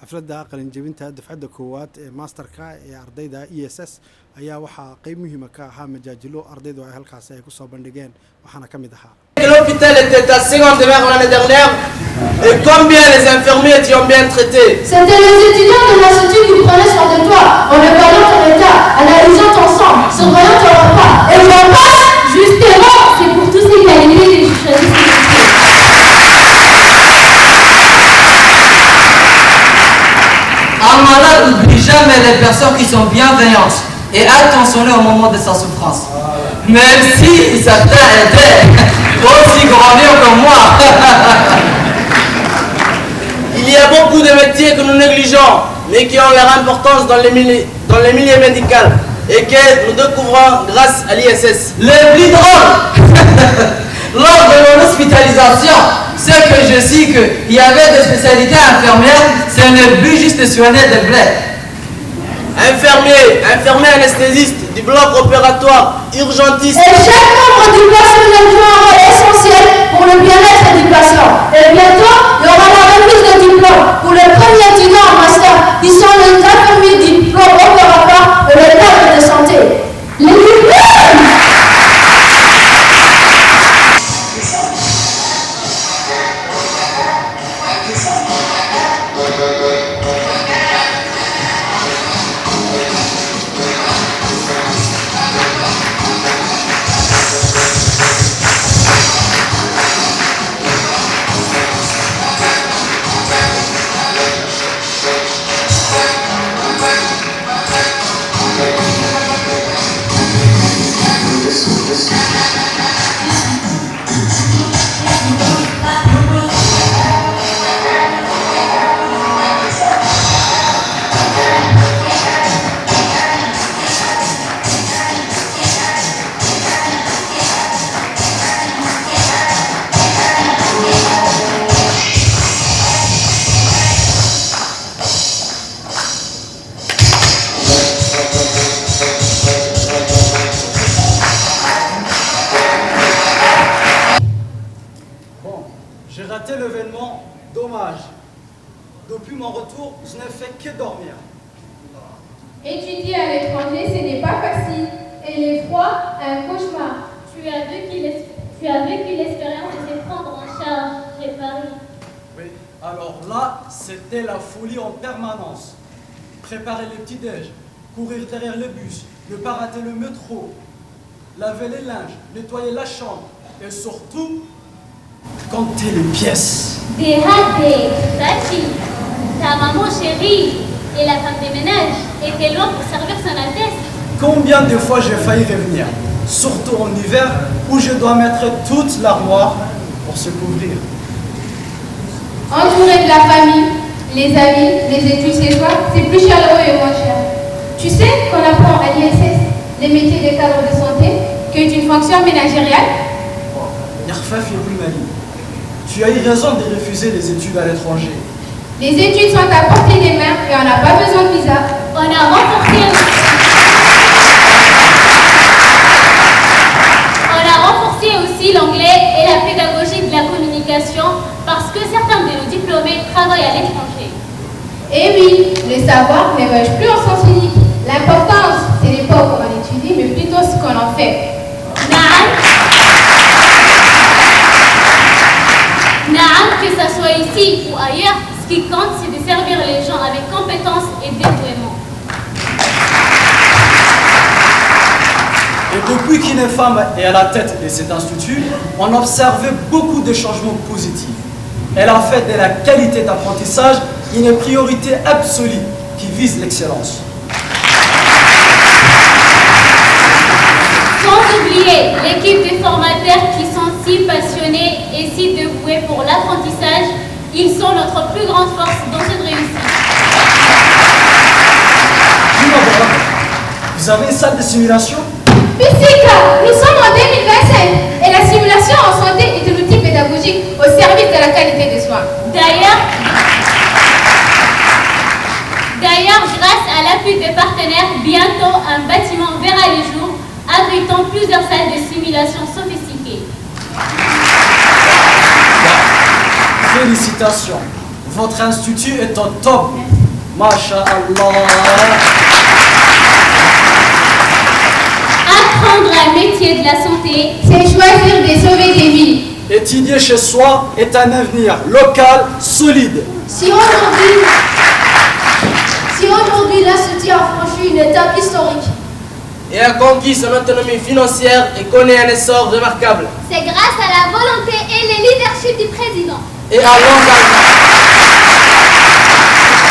xafladda qalinjebinta dafcadda koowaad ee masterka ee ardayda ESS ayaa waxaa qayb muhiim ka ahaa majaajilo ardaydu ay halkaas ay ku soo bandhigeen waxaana ka mid ahaa L'hôpital était à secondaire l'année dernière et combien les infirmiers t'y ont bien traité. C'était les étudiants de l'institut qui prenaient soin de toi en regardant ton état, analysant ton sang, surveillant ton repas. Et j'en passe, justement, c'est pour tous ces qualités que je choisis. Un malade n'oublie jamais les personnes qui sont bienveillantes et attentionnées au moment de sa souffrance. Même si certains étaient aussi grandios que moi. Il y a beaucoup de métiers que nous négligeons, mais qui ont leur importance dans les milieux médicaux et que nous découvrons grâce à l'ISS. Le plus drôle, lors de mon hospitalisation, c'est que je sais qu'il y avait des spécialités infirmières, ce n'est plus juste soigner des blés. Infirmier anesthésiste du bloc opératoire, urgentiste. Et chaque membre du personnel joue un rôle essentiel pour le bien-être du patient. Et bientôt, il y aura la remise de diplôme pour les premiers étudiants en master qui sont les infirmiers du bloc opératoire et le cadre de santé. Les diplômes! J'ai raté l'événement, dommage. Depuis mon retour, je n'ai fait que dormir. Étudier à l'étranger, ce n'est pas facile. Et les froids, un cauchemar. Tu as vécu l'expérience de se prendre en charge, préparé. Oui, alors là, c'était la folie en permanence. Préparer les petits-déj, courir derrière le bus, ne pas rater le métro, laver les linges, nettoyer la chambre et surtout, compter les pièces. Déhadé, Tati, ta maman chérie et la femme de ménage étaient loin pour servir son Altesse. Combien de fois j'ai failli revenir, surtout en hiver où je dois mettre toute l'armoire pour se couvrir. Entouré de la famille, les amis, les études chez toi, c'est plus chaleureux et moins cher. Tu sais qu'on apprend à l'ISS les métiers des cadres de santé que d'une fonction managériale. Yarfaf Mali, tu as eu raison de refuser les études à l'étranger. Les études sont à portée des mains et on n'a pas besoin de visa. On a renforcé aussi l'anglais et la pédagogie de la communication parce que certains de nos diplômés travaillent à l'étranger. Et oui, le savoir ne voyage plus en sens unique. L'importance, ce n'est pas comment on étudie, mais plutôt ce qu'on en fait. Naam, que ce soit ici ou ailleurs, ce qui compte, c'est de servir les gens avec compétence et dévouement. Et depuis qu'une femme est à la tête de cet institut, on a observé beaucoup de changements positifs. Elle a fait de la qualité d'apprentissage une priorité absolue qui vise l'excellence. Sans oublier l'équipe de formateurs qui sont si passionnés et si dévoués pour l'apprentissage, ils sont notre plus grande force dans cette réussite. Vous avez une salle de simulation? Physica, nous sommes en 2025 et la simulation en santé est un outil pédagogique au service de la qualité des soins. D'ailleurs, grâce à l'appui des partenaires, bientôt un bâtiment verra le jour, abritant plusieurs salles de simulation sophistiquées. Félicitations, Votre institut est au top. Masha'Allah. Apprendre un métier de la santé, C'est choisir de sauver des vies. Étudier chez soi est un avenir local solide. Si aujourd'hui l'Institut a franchi une étape historique, Et a conquis son autonomie financière et connaît un essor remarquable. c'est grâce à la volonté et le leadership du président. Et à l'engagement.